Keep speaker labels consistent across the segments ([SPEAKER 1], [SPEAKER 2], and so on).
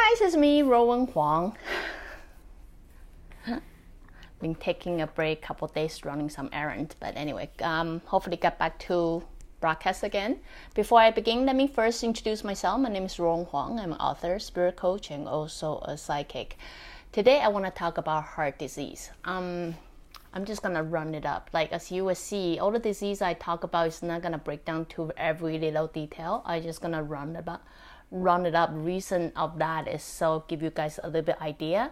[SPEAKER 1] guys, it's me, Ruowen Huang. Been taking a break, couple days running some errands, but anyway, hopefully get back to broadcast again. Before I begin, let me first introduce myself. My name is Ruowen Huang. I'm an author, spirit coach, and also a psychic. Today, I want to talk about heart disease. I'm just gonna run it up. Like as you will see, all the disease I talk about is not gonna break down to every little detail. I just gonna run it up. Reason of that is so give you guys a little bit idea,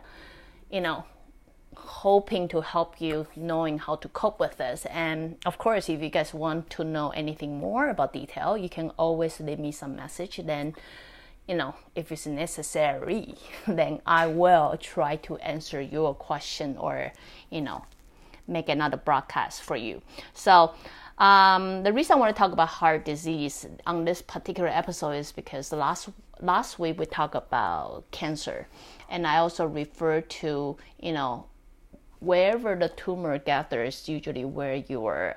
[SPEAKER 1] hoping to help you knowing how to cope with this. And of course, if you guys want to know anything more about detail, you can always leave me some message. Then, if it's necessary, then I will try to answer your question or, make another broadcast for you. So the reason I want to talk about heart disease on this particular episode is because last week we talked about cancer, and I also refer to wherever the tumor gathers, usually where your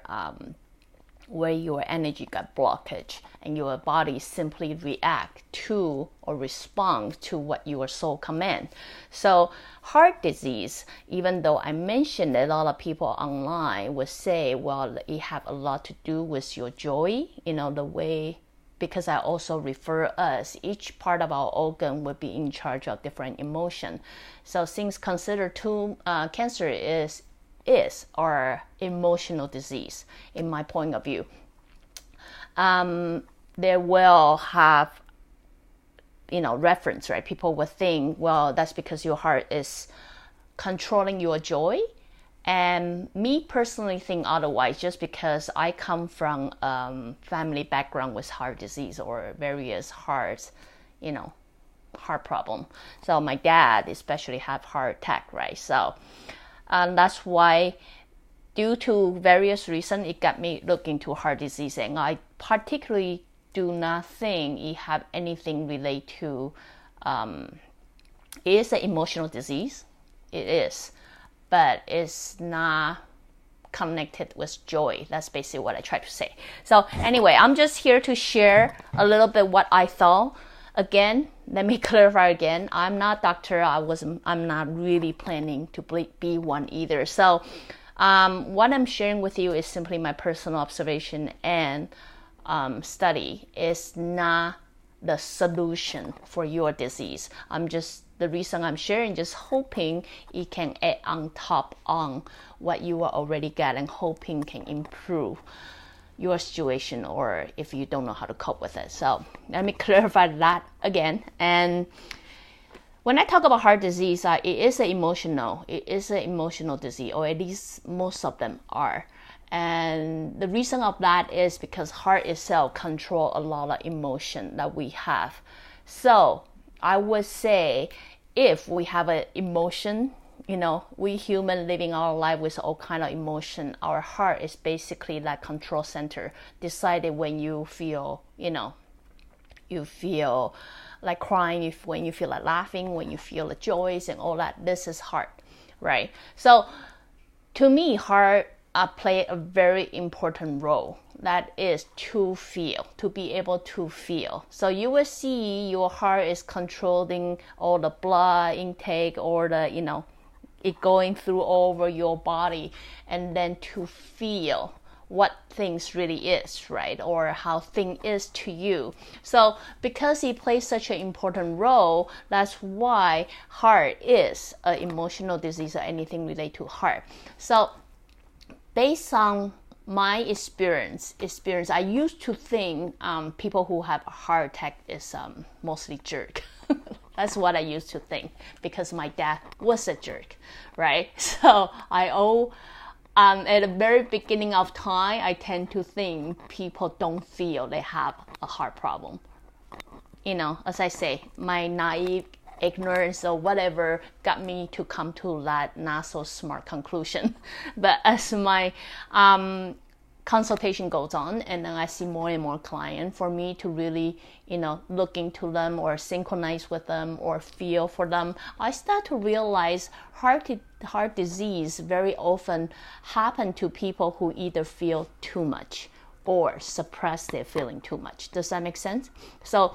[SPEAKER 1] energy got blockage, and your body simply react to or respond to what your soul command. So heart disease, even though I mentioned a lot of people online would say, well, it have a lot to do with your joy, the way, because I also refer us, each part of our organ would be in charge of different emotion. So since considered cancer is our emotional disease, in my point of view, there will have, reference, right? People will think, well, that's because your heart is controlling your joy. And me personally think otherwise, just because I come from family background with heart disease or various heart problem. So my dad especially have heart attack, right? So that's why, due to various reasons, it got me look into heart disease, and I particularly do not think it have anything related to. It is an emotional disease. It is. But it's not connected with joy. That's basically what I try to say. So anyway, I'm just here to share a little bit what I thought. Again, let me clarify again. I'm not a doctor. I'm not really planning to be one either. So what I'm sharing with you is simply my personal observation and study. It's not the solution for your disease. The reason I'm sharing, just hoping it can add on top on what you are already got, and hoping can improve your situation, or if you don't know how to cope with it. So let me clarify that again. And when I talk about heart disease, it is an emotional disease, or at least most of them are. And the reason of that is because heart itself control a lot of emotion that we have. So I would say, if we have an emotion, we human living our life with all kind of emotion, our heart is basically that control center, decided when you feel, you feel like crying, when you feel like laughing, when you feel the joys and all that. This is heart, right? So to me, heart play a very important role. That is to feel, to be able to feel. So you will see your heart is controlling all the blood intake, or the, it going through over your body, and then to feel what things really is, right? Or how thing is to you. So because it plays such an important role, that's why heart is an emotional disease, or anything related to heart. So based on my experience, I used to think people who have a heart attack is mostly jerk. That's what I used to think, because my dad was a jerk, right? So at the very beginning of time, I tend to think people don't feel they have a heart problem. As I say, my naive ignorance or whatever got me to come to that not so smart conclusion. But as my consultation goes on, and then I see more and more clients, for me to really look into them or synchronize with them or feel for them, I start to realize heart disease very often happen to people who either feel too much or suppress their feeling too much. Does that make sense? So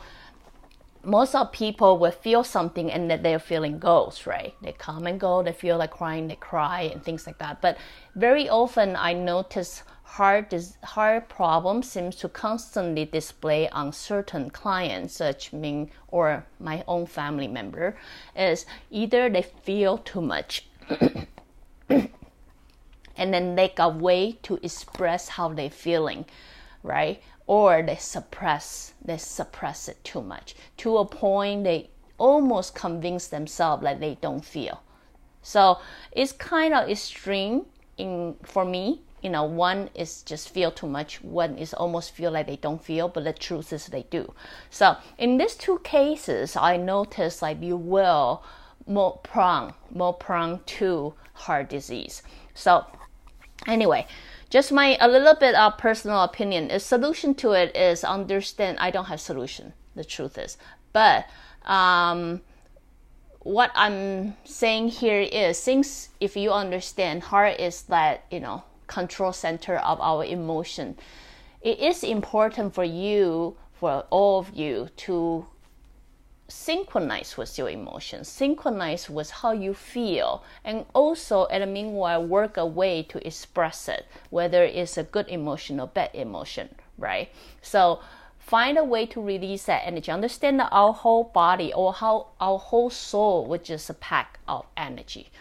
[SPEAKER 1] most of people will feel something and that their feeling goes, right? They come and go, they feel like crying, they cry and things like that. But very often I notice heart problem seems to constantly display on certain clients, such me or my own family member, is either they feel too much and then they got way to express how they're feeling, right? Or they suppress it too much to a point they almost convince themselves that they don't feel. So it's kind of extreme for me. One is just feel too much, one is almost feel like they don't feel, but the truth is they do. So in these two cases, I notice like you will more prone to heart disease. So anyway, just a little bit of personal opinion. A solution to it is understand. I don't have solution. The truth is, but what I'm saying here is, since if you understand, heart is that control center of our emotion. It is important for all of you, to synchronize with your emotions, synchronize with how you feel, and also at the meanwhile work a way to express it, whether it's a good emotion or bad emotion, right? So find a way to release that energy. Understand that our whole body, or how our whole soul, which is a pack of energy.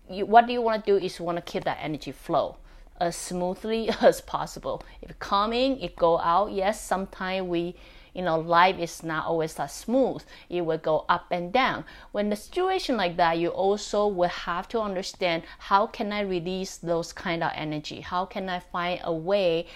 [SPEAKER 1] What you want to do is you want to keep that energy flow as smoothly as possible. If it's coming, it go out. Yes, sometimes life is not always that smooth. It will go up and down. When the situation like that, you also will have to understand, how can I release those kind of energy? How can I find a way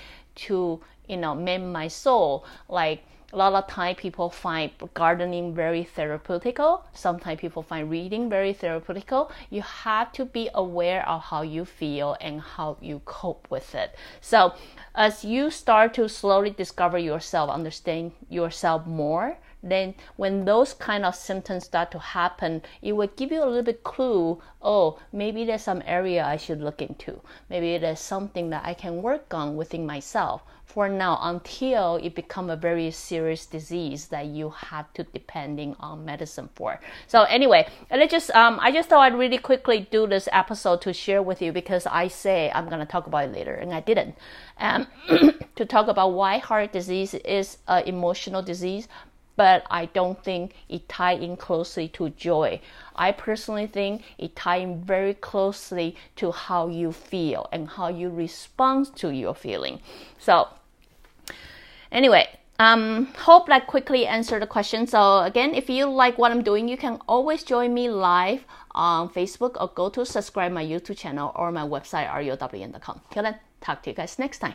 [SPEAKER 1] to, mend my soul? Like a lot of time people find gardening very therapeutical. Sometimes people find reading very therapeutical. You have to be aware of how you feel and how you cope with it. So as you start to slowly discover yourself, understand yourself more, then when those kind of symptoms start to happen, it will give you a little bit clue. Oh, maybe there's some area I should look into. Maybe there's something that I can work on within myself for now, until it become a very serious disease that you have to depending on medicine for. So anyway, I just thought I'd really quickly do this episode to share with you, because I say I'm going to talk about it later and I didn't. To talk about why heart disease is an emotional disease, but I don't think it ties in closely to joy. I personally think it ties in very closely to how you feel and how you respond to your feeling. So anyway, hope that quickly answered the question. So again, if you like what I'm doing, you can always join me live on Facebook, or go to subscribe my YouTube channel or my website, ruowen.com. Till then, talk to you guys next time.